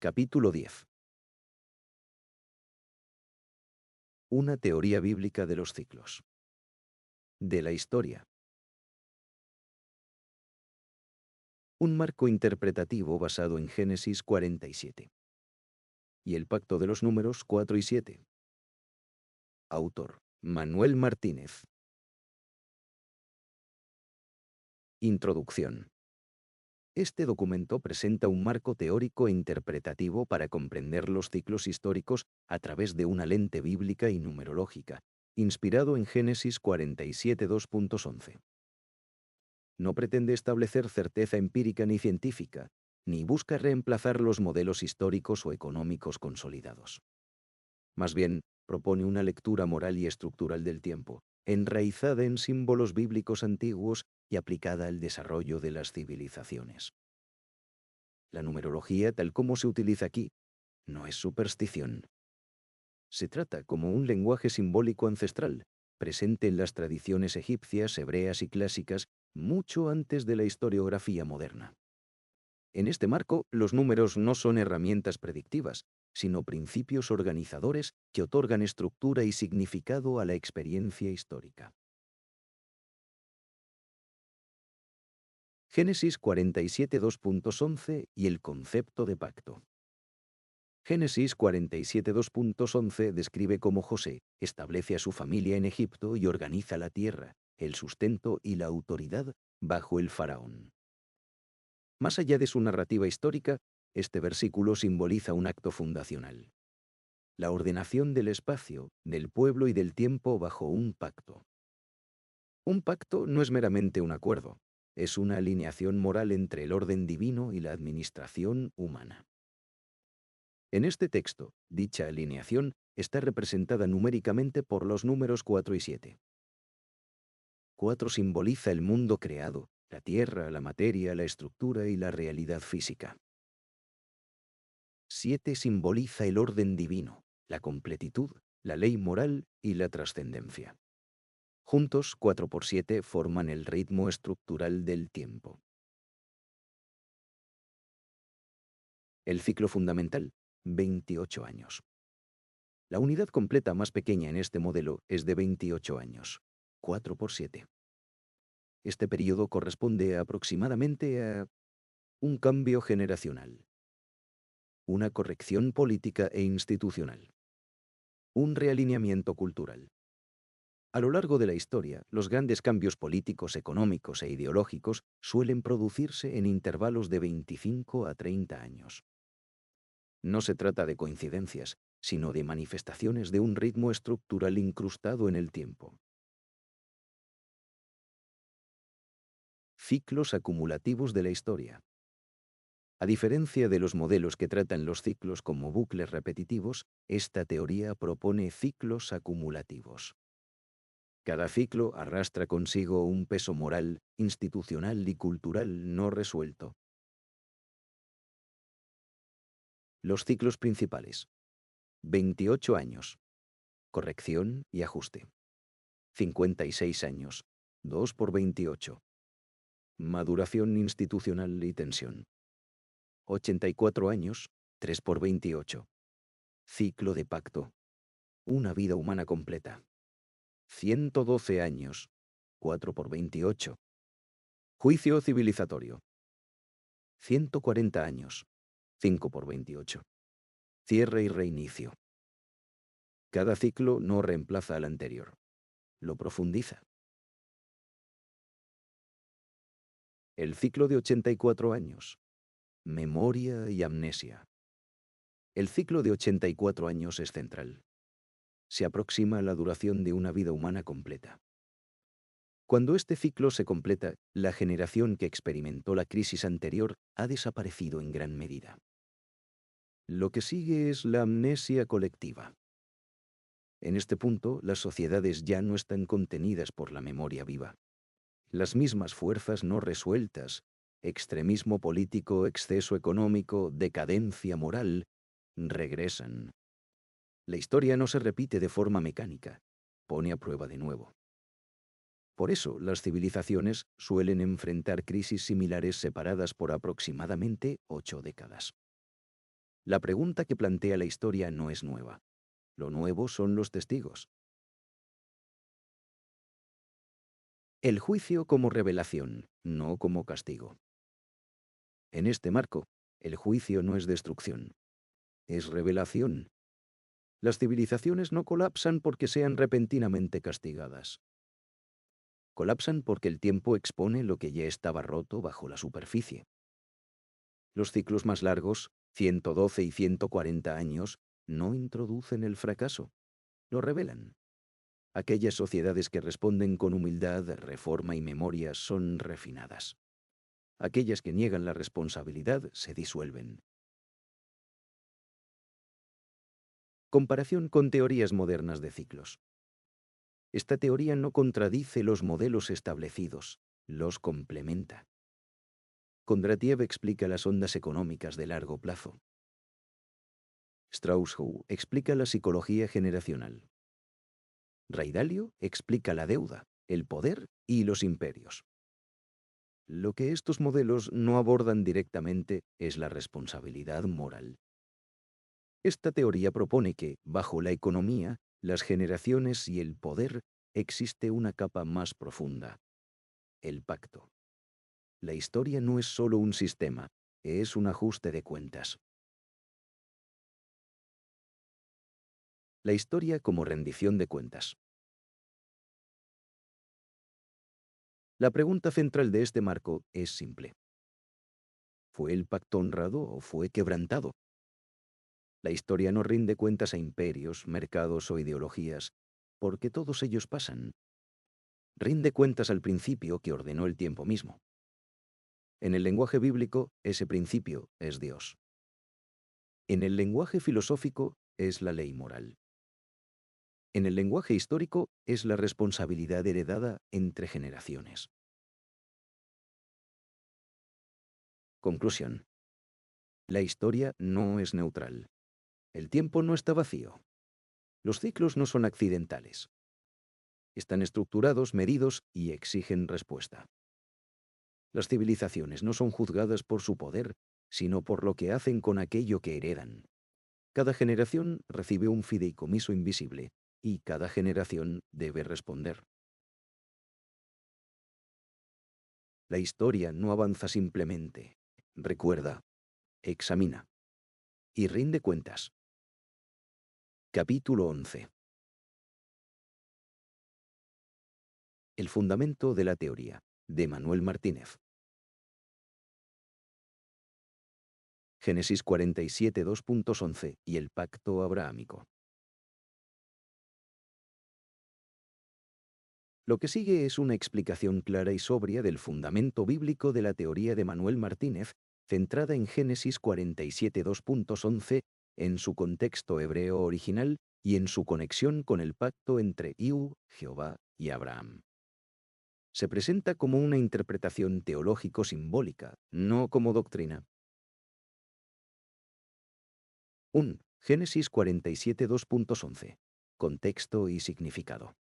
Capítulo 10. Una teoría bíblica de los ciclos. De la historia. Un marco interpretativo basado en Génesis 47. Y el pacto de los números 4 y 7. Autor: Manuel Martínez. Introducción. Este documento presenta un marco teórico e interpretativo para comprender los ciclos históricos a través de una lente bíblica y numerológica, inspirado en Génesis 47 2.11. No pretende establecer certeza empírica ni científica, ni busca reemplazar los modelos históricos o económicos consolidados. Más bien, propone una lectura moral y estructural del tiempo, enraizada en símbolos bíblicos antiguos y aplicada al desarrollo de las civilizaciones. La numerología, tal como se utiliza aquí, no es superstición. Se trata como un lenguaje simbólico ancestral, presente en las tradiciones egipcias, hebreas y clásicas mucho antes de la historiografía moderna. En este marco, los números no son herramientas predictivas, sino principios organizadores que otorgan estructura y significado a la experiencia histórica. Génesis 47 2.11 y el concepto de pacto. Génesis 47 2.11 describe cómo José establece a su familia en Egipto y organiza la tierra, el sustento y la autoridad bajo el faraón. Más allá de su narrativa histórica, este versículo simboliza un acto fundacional: la ordenación del espacio, del pueblo y del tiempo bajo un pacto. Un pacto no es meramente un acuerdo, es una alineación moral entre el orden divino y la administración humana. En este texto, dicha alineación está representada numéricamente por los números 4 y 7. 4 simboliza el mundo creado, la tierra, la materia, la estructura y la realidad física. 7 simboliza el orden divino, la completitud, la ley moral y la trascendencia. Juntos, 4 por 7 forman el ritmo estructural del tiempo. El ciclo fundamental, 28 años. La unidad completa más pequeña en este modelo es de 28 años, 4 por 7. Este periodo corresponde aproximadamente a un cambio generacional, una corrección política e institucional, un realineamiento cultural. A lo largo de la historia, los grandes cambios políticos, económicos e ideológicos suelen producirse en intervalos de 25 a 30 años. No se trata de coincidencias, sino de manifestaciones de un ritmo estructural incrustado en el tiempo. Ciclos acumulativos de la historia. A diferencia de los modelos que tratan los ciclos como bucles repetitivos, esta teoría propone ciclos acumulativos. Cada ciclo arrastra consigo un peso moral, institucional y cultural no resuelto. Los ciclos principales. 28 años. Corrección y ajuste. 56 años. 2 por 28. Maduración institucional y tensión. 84 años. 3 por 28. Ciclo de pacto. Una vida humana completa. 112 años. 4 por 28. Juicio civilizatorio. 140 años. 5 por 28. Cierre y reinicio. Cada ciclo no reemplaza al anterior, lo profundiza. El ciclo de 84 años. Memoria y amnesia. El ciclo de 84 años es central. Se aproxima a la duración de una vida humana completa. Cuando este ciclo se completa, la generación que experimentó la crisis anterior ha desaparecido en gran medida. Lo que sigue es la amnesia colectiva. En este punto, las sociedades ya no están contenidas por la memoria viva. Las mismas fuerzas no resueltas, extremismo político, exceso económico, decadencia moral, regresan. La historia no se repite de forma mecánica, pone a prueba de nuevo. Por eso, las civilizaciones suelen enfrentar crisis similares separadas por aproximadamente 8 décadas. La pregunta que plantea la historia no es nueva. Lo nuevo son los testigos. El juicio como revelación, no como castigo. En este marco, el juicio no es destrucción, es revelación. Las civilizaciones no colapsan porque sean repentinamente castigadas. Colapsan porque el tiempo expone lo que ya estaba roto bajo la superficie. Los ciclos más largos, 112 y 140 años, no introducen el fracaso, lo revelan. Aquellas sociedades que responden con humildad, reforma y memoria son refinadas. Aquellas que niegan la responsabilidad se disuelven. Comparación con teorías modernas de ciclos. Esta teoría no contradice los modelos establecidos, los complementa. Kondratiev explica las ondas económicas de largo plazo. Strauss-Howe explica la psicología generacional. Ray Dalio explica la deuda, el poder y los imperios. Lo que estos modelos no abordan directamente es la responsabilidad moral. Esta teoría propone que, bajo la economía, las generaciones y el poder, existe una capa más profunda: el pacto. La historia no es solo un sistema, es un ajuste de cuentas. La historia como rendición de cuentas. La pregunta central de este marco es simple. ¿Fue el pacto honrado o fue quebrantado? La historia no rinde cuentas a imperios, mercados o ideologías, porque todos ellos pasan. Rinde cuentas al principio que ordenó el tiempo mismo. En el lenguaje bíblico, ese principio es Dios. En el lenguaje filosófico, es la ley moral. En el lenguaje histórico, es la responsabilidad heredada entre generaciones. Conclusión. La historia no es neutral. El tiempo no está vacío. Los ciclos no son accidentales. Están estructurados, medidos y exigen respuesta. Las civilizaciones no son juzgadas por su poder, sino por lo que hacen con aquello que heredan. Cada generación recibe un fideicomiso invisible y cada generación debe responder. La historia no avanza simplemente. Recuerda, examina y rinde cuentas. Capítulo 11. El fundamento de la teoría, de Manuel Martínez. Génesis 47, 2.11 y el pacto abrahámico. Lo que sigue es una explicación clara y sobria del fundamento bíblico de la teoría de Manuel Martínez, centrada en Génesis 47, 2.11, en su contexto hebreo original y en su conexión con el pacto entre Ihu, Jehová, y Abraham. Se presenta como una interpretación teológico-simbólica, no como doctrina. 1. Génesis 47, 2.11. Contexto y significado.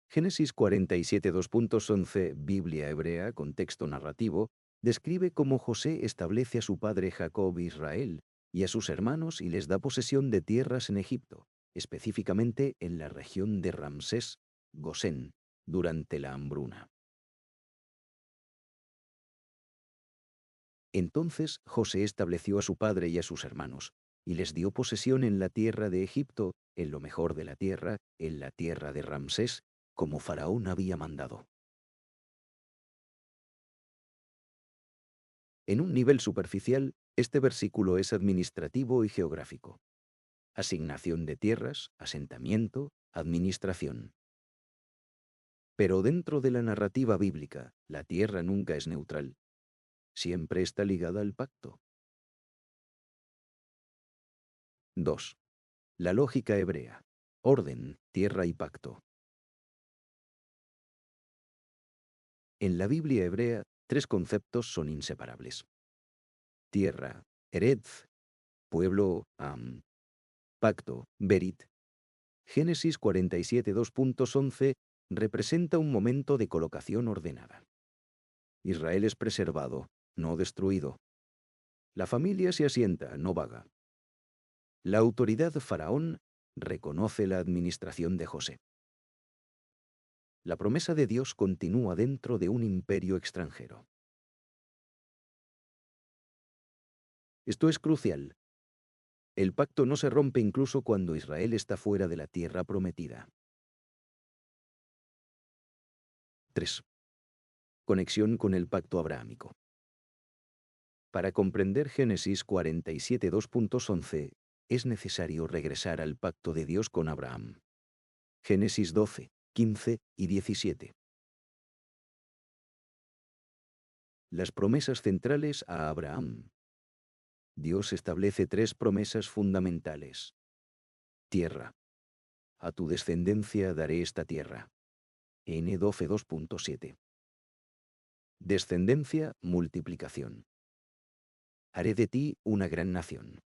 Génesis 47, 2.11, Biblia hebrea, contexto narrativo, describe cómo José establece a su padre Jacob Israel y a sus hermanos y les da posesión de tierras en Egipto, específicamente en la región de Ramsés, Gosén, durante la hambruna. Entonces José estableció a su padre y a sus hermanos, y les dio posesión en la tierra de Egipto, en lo mejor de la tierra, en la tierra de Ramsés, como Faraón había mandado. En un nivel superficial, este versículo es administrativo y geográfico. Asignación de tierras, asentamiento, administración. Pero dentro de la narrativa bíblica, la tierra nunca es neutral. Siempre está ligada al pacto. 2. La lógica hebrea. Orden, tierra y pacto. En la Biblia hebrea, tres conceptos son inseparables. Tierra, Eretz, pueblo, Am, pacto, Berit. Génesis 47, 2.11 representa un momento de colocación ordenada. Israel es preservado, no destruido. La familia se asienta, no vaga. La autoridad faraón reconoce la administración de José. La promesa de Dios continúa dentro de un imperio extranjero. Esto es crucial. El pacto no se rompe incluso cuando Israel está fuera de la tierra prometida. 3. Conexión con el pacto abrahámico. Para comprender Génesis 47 2.11, es necesario regresar al pacto de Dios con Abraham. Génesis 12, 15 y 17. Las promesas centrales a Abraham. Dios establece 3 promesas fundamentales. Tierra. A tu descendencia daré esta tierra. N12 2.7. Descendencia, multiplicación. Haré de ti una gran nación.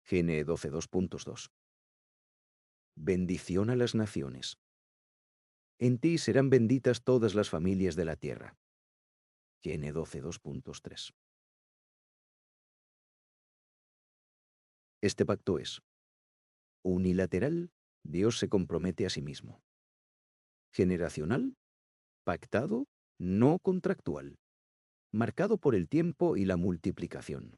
GN12 2.2. Bendición a las naciones. En ti serán benditas todas las familias de la tierra. GN12 2.3. Este pacto es unilateral, Dios se compromete a sí mismo. Generacional, pactado, no contractual, marcado por el tiempo y la multiplicación.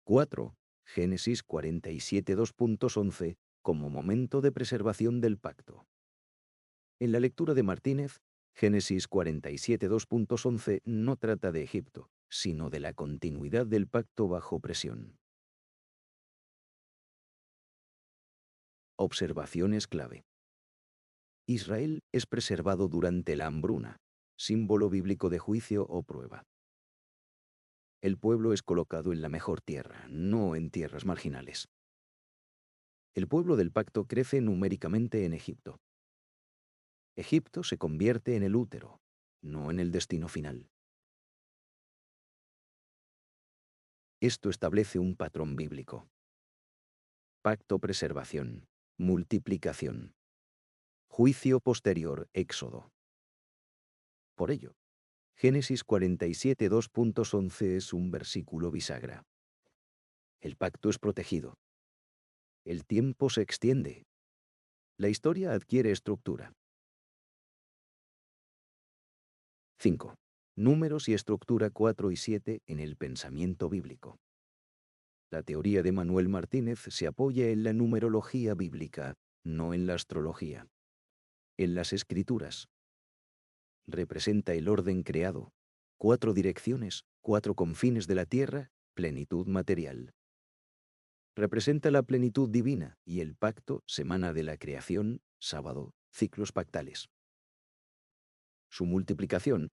4. Génesis 47 2.11 como momento de preservación del pacto. En la lectura de Martínez, Génesis 47 2.11 no trata de Egipto, sino de la continuidad del pacto bajo presión. Observaciones clave. Israel es preservado durante la hambruna, símbolo bíblico de juicio o prueba. El pueblo es colocado en la mejor tierra, no en tierras marginales. El pueblo del pacto crece numéricamente en Egipto. Egipto se convierte en el útero, no en el destino final. Esto establece un patrón bíblico. Pacto, preservación, multiplicación. Juicio posterior, éxodo. Por ello, Génesis 47 2.11 es un versículo bisagra. El pacto es protegido. El tiempo se extiende. La historia adquiere estructura. 5. Números y estructura 4 y 7 en el pensamiento bíblico. La teoría de Manuel Martínez se apoya en la numerología bíblica, no en la astrología. En las escrituras. Representa el orden creado, 4 direcciones, 4 confines de la tierra, plenitud material. Representa la plenitud divina y el pacto, semana de la creación, sábado, ciclos pactales. Su multiplicación,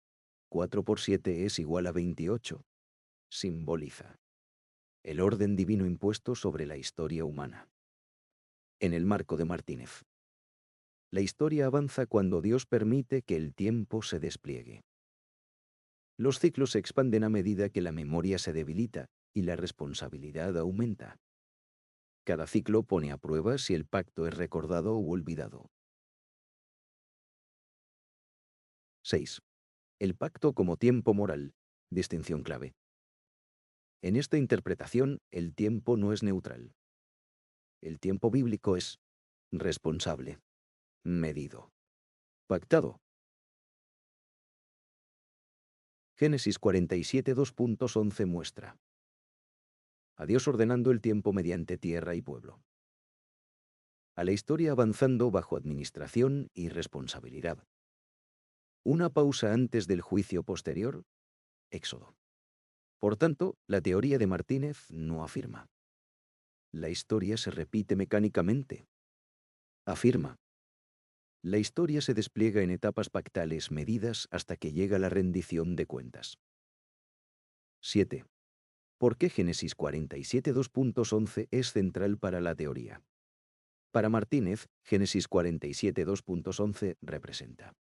4 por 7 es igual a 28, simboliza el orden divino impuesto sobre la historia humana. En el marco de Martínez. La historia avanza cuando Dios permite que el tiempo se despliegue. Los ciclos se expanden a medida que la memoria se debilita y la responsabilidad aumenta. Cada ciclo pone a prueba si el pacto es recordado o olvidado. 6. El pacto como tiempo moral. Distinción clave. En esta interpretación, el tiempo no es neutral. El tiempo bíblico es responsable, medido, pactado. Génesis 47 2.11 muestra a Dios ordenando el tiempo mediante tierra y pueblo. A la historia avanzando bajo administración y responsabilidad. Una pausa antes del juicio posterior, éxodo. Por tanto, la teoría de Martínez no afirma. La historia se repite mecánicamente. Afirma. La historia se despliega en etapas pactales medidas hasta que llega la rendición de cuentas. 7. ¿Por qué Génesis 47 2.11 es central para la teoría? Para Martínez, Génesis 47 2.11 representa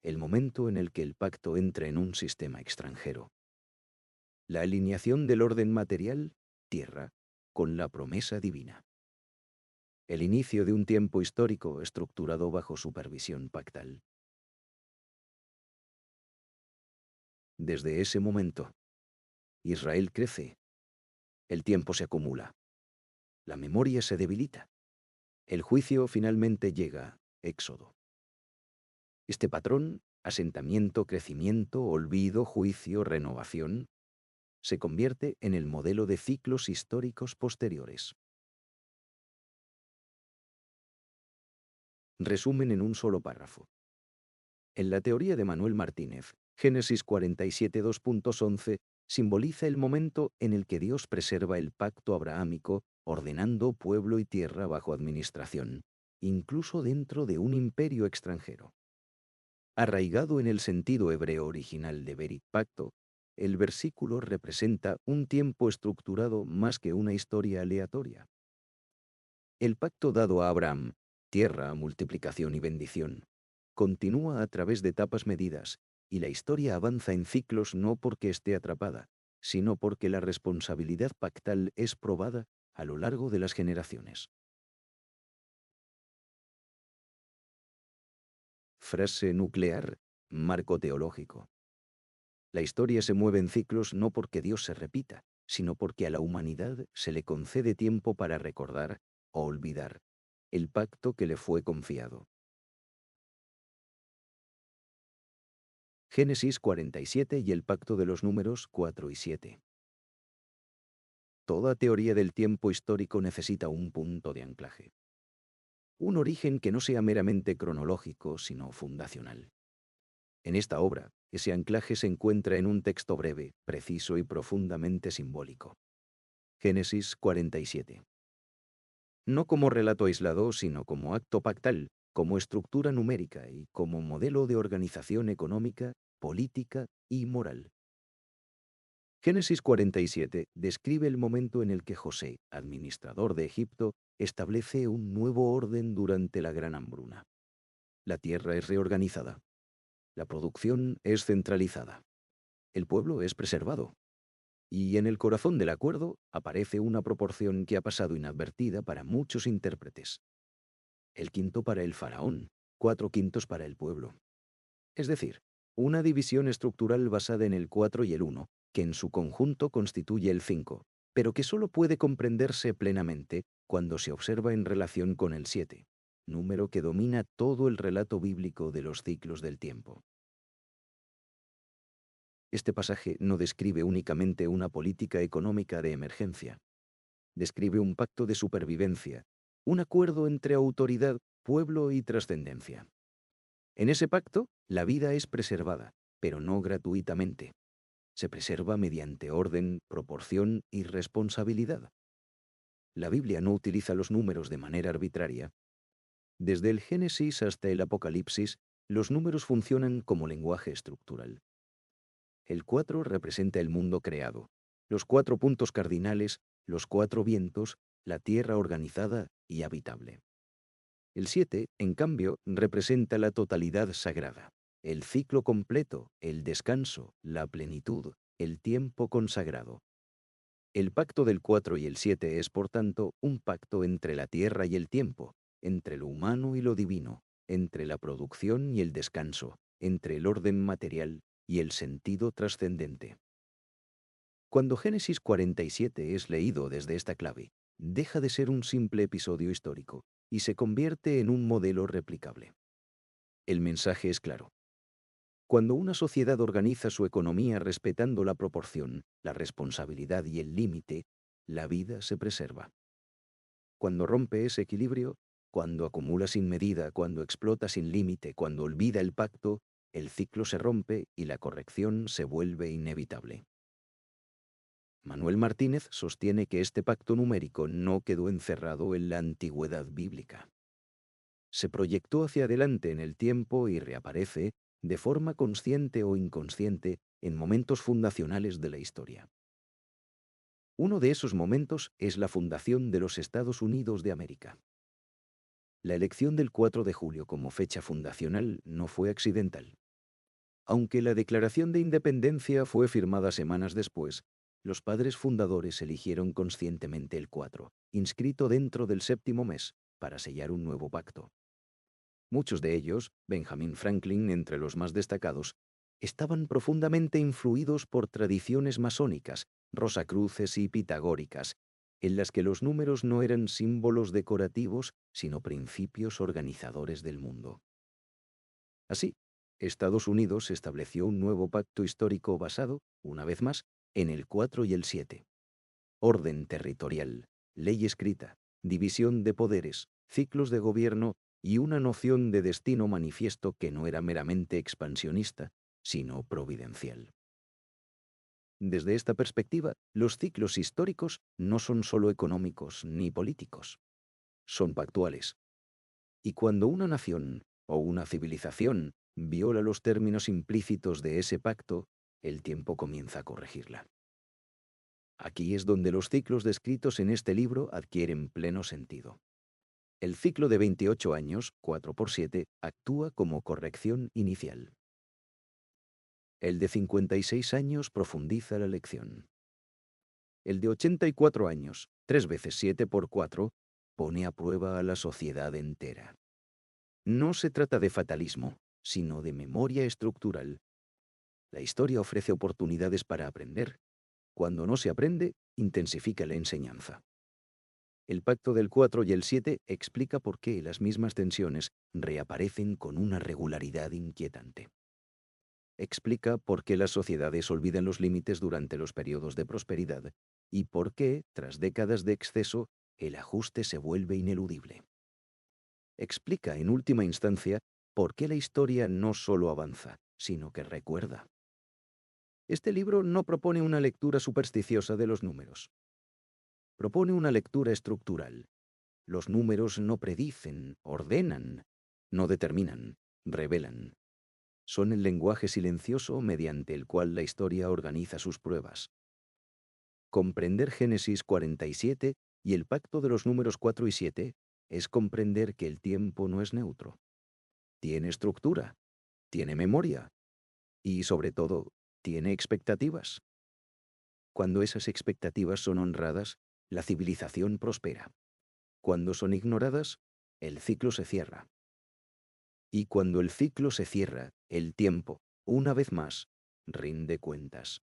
el momento en el que el pacto entra en un sistema extranjero. La alineación del orden material, tierra, con la promesa divina. El inicio de un tiempo histórico estructurado bajo supervisión pactal. Desde ese momento, Israel crece, el tiempo se acumula, la memoria se debilita, el juicio finalmente llega, Éxodo. Este patrón, asentamiento, crecimiento, olvido, juicio, renovación, se convierte en el modelo de ciclos históricos posteriores. Resumen en un solo párrafo. En la teoría de Manuel Martínez, Génesis 47 2.11 simboliza el momento en el que Dios preserva el pacto abrahámico, ordenando pueblo y tierra bajo administración, incluso dentro de un imperio extranjero. Arraigado en el sentido hebreo original de Berit pacto, el versículo representa un tiempo estructurado más que una historia aleatoria. El pacto dado a Abraham, tierra, multiplicación y bendición, continúa a través de etapas medidas, y la historia avanza en ciclos no porque esté atrapada, sino porque la responsabilidad pactal es probada a lo largo de las generaciones. Frase nuclear, marco teológico. La historia se mueve en ciclos no porque Dios se repita, sino porque a la humanidad se le concede tiempo para recordar o olvidar el pacto que le fue confiado. Génesis 47 y el pacto de los números 4 y 7. Toda teoría del tiempo histórico necesita un punto de anclaje. Un origen que no sea meramente cronológico, sino fundacional. En esta obra, ese anclaje se encuentra en un texto breve, preciso y profundamente simbólico. Génesis 47. No como relato aislado, sino como acto pactal, como estructura numérica y como modelo de organización económica, política y moral. Génesis 47 describe el momento en el que José, administrador de Egipto, establece un nuevo orden durante la gran hambruna. La tierra es reorganizada. La producción es centralizada. El pueblo es preservado. Y en el corazón del acuerdo aparece una proporción que ha pasado inadvertida para muchos intérpretes. El quinto para el faraón, 4/5 para el pueblo. Es decir, una división estructural basada en el 4 y el 1, que en su conjunto constituye el 5, pero que solo puede comprenderse plenamente cuando se observa en relación con el 7, número que domina todo el relato bíblico de los ciclos del tiempo. Este pasaje no describe únicamente una política económica de emergencia. Describe un pacto de supervivencia, un acuerdo entre autoridad, pueblo y trascendencia. En ese pacto, la vida es preservada, pero no gratuitamente. Se preserva mediante orden, proporción y responsabilidad. La Biblia no utiliza los números de manera arbitraria. Desde el Génesis hasta el Apocalipsis, los números funcionan como lenguaje estructural. El 4 representa el mundo creado, los 4 puntos cardinales, los 4 vientos, la tierra organizada y habitable. El 7, en cambio, representa la totalidad sagrada, el ciclo completo, el descanso, la plenitud, el tiempo consagrado. El pacto del 4 y el 7 es, por tanto, un pacto entre la tierra y el tiempo, entre lo humano y lo divino, entre la producción y el descanso, entre el orden material y el sentido trascendente. Cuando Génesis 47 es leído desde esta clave, deja de ser un simple episodio histórico y se convierte en un modelo replicable. El mensaje es claro. Cuando una sociedad organiza su economía respetando la proporción, la responsabilidad y el límite, la vida se preserva. Cuando rompe ese equilibrio, cuando acumula sin medida, cuando explota sin límite, cuando olvida el pacto, el ciclo se rompe y la corrección se vuelve inevitable. Manuel Martínez sostiene que este pacto numérico no quedó encerrado en la antigüedad bíblica. Se proyectó hacia adelante en el tiempo y reaparece, de forma consciente o inconsciente, en momentos fundacionales de la historia. Uno de esos momentos es la fundación de los Estados Unidos de América. La elección del 4 de julio como fecha fundacional no fue accidental. Aunque la Declaración de Independencia fue firmada semanas después, los padres fundadores eligieron conscientemente el 4, inscrito dentro del séptimo mes, para sellar un nuevo pacto. Muchos de ellos, Benjamin Franklin entre los más destacados, estaban profundamente influidos por tradiciones masónicas, rosacruces y pitagóricas, en las que los números no eran símbolos decorativos, sino principios organizadores del mundo. Así, Estados Unidos estableció un nuevo pacto histórico basado, una vez más, en el 4 y el 7. Orden territorial, ley escrita, división de poderes, ciclos de gobierno y una noción de destino manifiesto que no era meramente expansionista, sino providencial. Desde esta perspectiva, los ciclos históricos no son solo económicos ni políticos, son pactuales. Y cuando una nación o una civilización viola los términos implícitos de ese pacto, el tiempo comienza a corregirla. Aquí es donde los ciclos descritos en este libro adquieren pleno sentido. El ciclo de 28 años, 4 por 7, actúa como corrección inicial. El de 56 años profundiza la lección. El de 84 años, 3 veces 7 por 4, pone a prueba a la sociedad entera. No se trata de fatalismo, sino de memoria estructural. La historia ofrece oportunidades para aprender. Cuando no se aprende, intensifica la enseñanza. El pacto del 4 y el 7 explica por qué las mismas tensiones reaparecen con una regularidad inquietante. Explica por qué las sociedades olvidan los límites durante los periodos de prosperidad y por qué, tras décadas de exceso, el ajuste se vuelve ineludible. Explica, en última instancia, por qué la historia no solo avanza, sino que recuerda. Este libro no propone una lectura supersticiosa de los números. Propone una lectura estructural. Los números no predicen, ordenan, no determinan, revelan. Son el lenguaje silencioso mediante el cual la historia organiza sus pruebas. Comprender Génesis 47 y el pacto de los números 4 y 7 es comprender que el tiempo no es neutro. Tiene estructura, tiene memoria y, sobre todo, tiene expectativas. Cuando esas expectativas son honradas, la civilización prospera. Cuando son ignoradas, el ciclo se cierra. Y cuando el ciclo se cierra, el tiempo, una vez más, rinde cuentas.